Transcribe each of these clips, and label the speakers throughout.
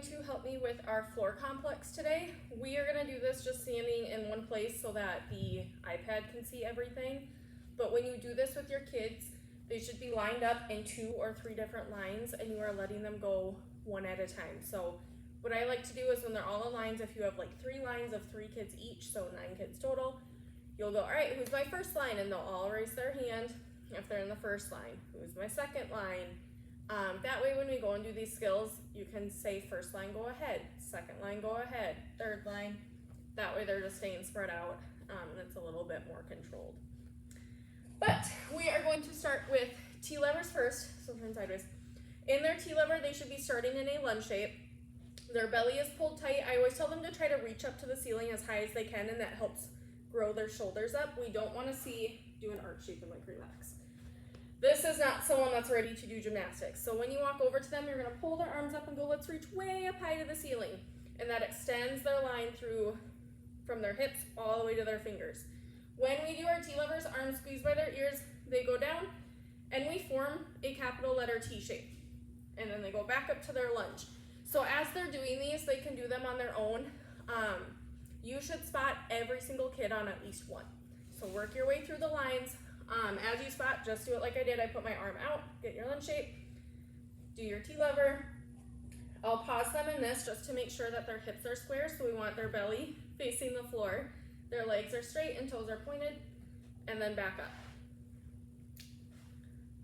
Speaker 1: going to help me with our floor complex today. We are going to do this just standing in one place so that the iPad can see everything. But when you do this with your kids, they should be lined up in 2 or 3 different lines, and you are letting them go one at a time. So what I like to do is when they're all in lines, if you have like 3 lines of 3 kids each, so 9 kids total, you'll go, all right, who's my first line? And they'll all raise their hand if they're in the first line. Who's my second line? That way when we go and do these skills, you can say first line, go ahead, second line, go ahead, third line. That way they're just staying spread out, and it's a little bit more controlled. But we are going to start with T-levers first, so turn sideways. In their T-lever, they should be starting in a lunge shape. Their belly is pulled tight. I always tell them to try to reach up to the ceiling as high as they can, and that helps grow their shoulders up. We don't want to do an arch shape and like relax. This is not someone that's ready to do gymnastics. So when you walk over to them, you're gonna pull their arms up and go, let's reach way up high to the ceiling. And that extends their line through from their hips all the way to their fingers. When we do our T-levers, arms squeezed by their ears, they go down and we form a capital letter T shape. And then they go back up to their lunge. So as they're doing these, they can do them on their own. You should spot every single kid on at least one. So work your way through the lines. As you spot, just do it like I did. I put my arm out, get your lunge shape, do your T-lever. I'll pause them in this just to make sure that their hips are square, so we want their belly facing the floor, their legs are straight and toes are pointed, and then back up.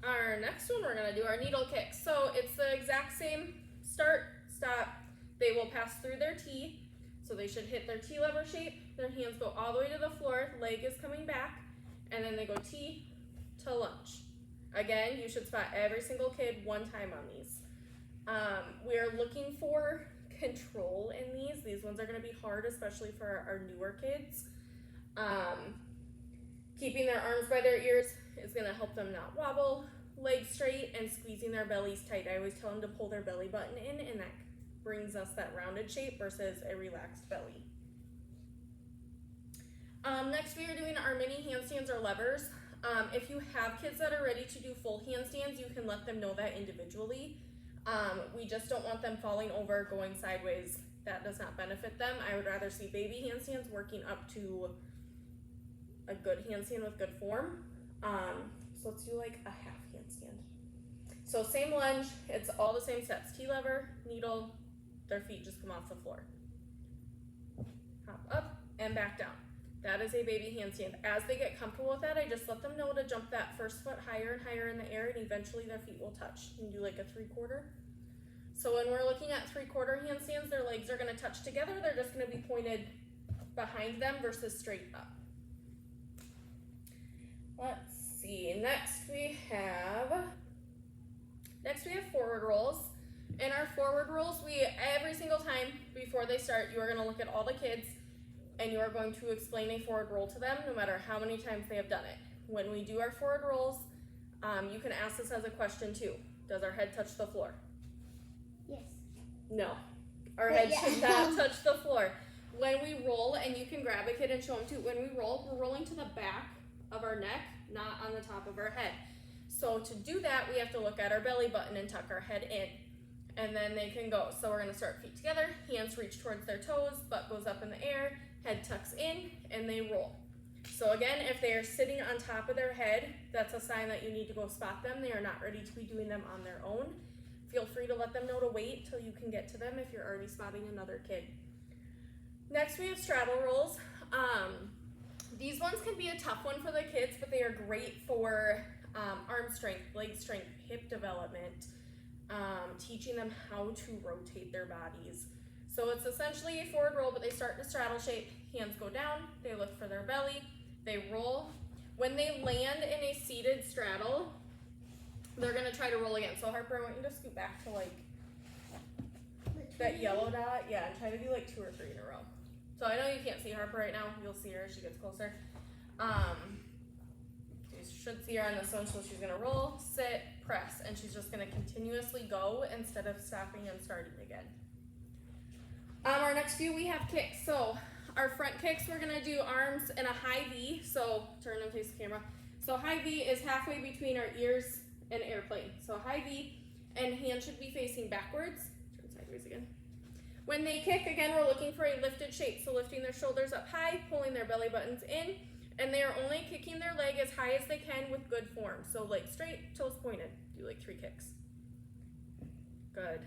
Speaker 1: Our next one, we're gonna do our needle kick. So it's the exact same start, stop. They will pass through their T, so they should hit their T-lever shape, their hands go all the way to the floor, leg is coming back, and then they go T to lunge. Again, you should spot every single kid one time on these. We are looking for control in these. These ones are gonna be hard, especially for our newer kids. Keeping their arms by their ears is gonna help them not wobble, legs straight, and squeezing their bellies tight. I always tell them to pull their belly button in, and that brings us that rounded shape versus a relaxed belly. Next we are doing our mini handstands or levers. If you have kids that are ready to do full handstands, you can let them know that individually. We just don't want them falling over, going sideways. That does not benefit them. I would rather see baby handstands working up to a good handstand with good form. So let's do like a half handstand. So same lunge, it's all the same steps. T-lever, needle, their feet just come off the floor. Hop up and back down. That is a baby handstand. As they get comfortable with that, I just let them know to jump that first foot higher and higher in the air, and eventually their feet will touch. You can do like a 3/4. So when we're looking at 3/4 handstands, their legs are gonna touch together. They're just gonna be pointed behind them versus straight up. Let's see, next we have forward rolls. In our forward rolls, every single time before they start, you are gonna look at all the kids and you are going to explain a forward roll to them no matter how many times they have done it. When we do our forward rolls, you can ask this as a question too. Does our head touch the floor?
Speaker 2: Yes.
Speaker 1: No, our head should not touch the floor. When we roll, and you can grab a kid and show them too, when we roll, we're rolling to the back of our neck, not on the top of our head. So to do that, we have to look at our belly button and tuck our head in, and then they can go. So we're gonna start feet together, hands reach towards their toes, butt goes up in the air, head tucks in, and they roll. So again, if they are sitting on top of their head, that's a sign that you need to go spot them. They are not ready to be doing them on their own. Feel free to let them know to wait till you can get to them if you're already spotting another kid. Next we have straddle rolls. These ones can be a tough one for the kids, but they are great for arm strength, leg strength, hip development, teaching them how to rotate their bodies. So it's essentially a forward roll, but they start in a straddle shape. Hands go down, they lift for their belly, they roll. When they land in a seated straddle, they're gonna try to roll again. So Harper, I want you to scoot back to like that yellow dot. Yeah, and try to do like 2 or 3 in a row. So I know you can't see Harper right now. You'll see her as she gets closer. You should see her on this one. So she's gonna roll, sit, press, and she's just gonna continuously go instead of stopping and starting again. Our next few, we have kicks. So our front kicks, we're gonna do arms in a high V. So turn and face the camera. So high V is halfway between our ears and airplane. So high V, and hands should be facing backwards. Turn sideways again. When they kick, again, we're looking for a lifted shape. So lifting their shoulders up high, pulling their belly buttons in, and they are only kicking their leg as high as they can with good form. So legs straight, toes pointed. Do like 3 kicks. Good.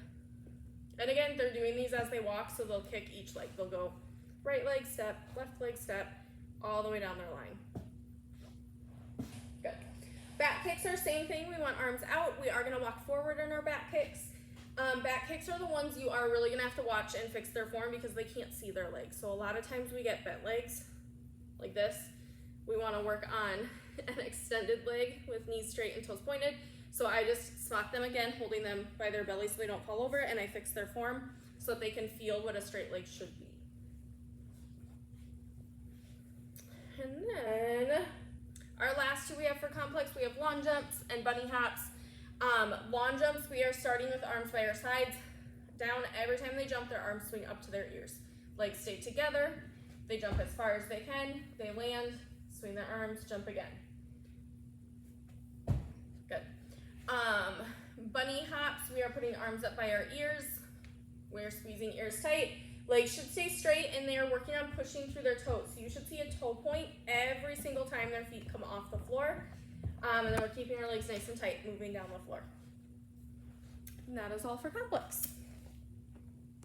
Speaker 1: And again, they're doing these as they walk, so they'll kick each leg. They'll go right leg step, left leg step, all the way down their line. Good. Back kicks are same thing. We want arms out. We are going to walk forward in our back kicks. Back kicks are the ones you are really going to have to watch and fix their form because they can't see their legs. So a lot of times we get bent legs like this. We want to work on an extended leg with knees straight and toes pointed. So I just spot them again, holding them by their belly so they don't fall over, and I fix their form so that they can feel what a straight leg should be. And then our last two we have for complex, we have lawn jumps and bunny hops. Lawn jumps, we are starting with arms by our sides. Down, every time they jump, their arms swing up to their ears. Legs stay together. They jump as far as they can. They land, swing their arms, jump again. Good. Bunny hops, we are putting arms up by our ears. We're squeezing ears tight. Legs should stay straight, and they are working on pushing through their toes. So you should see a toe point every single time their feet come off the floor. And then we're keeping our legs nice and tight, moving down the floor. And that is all for complex.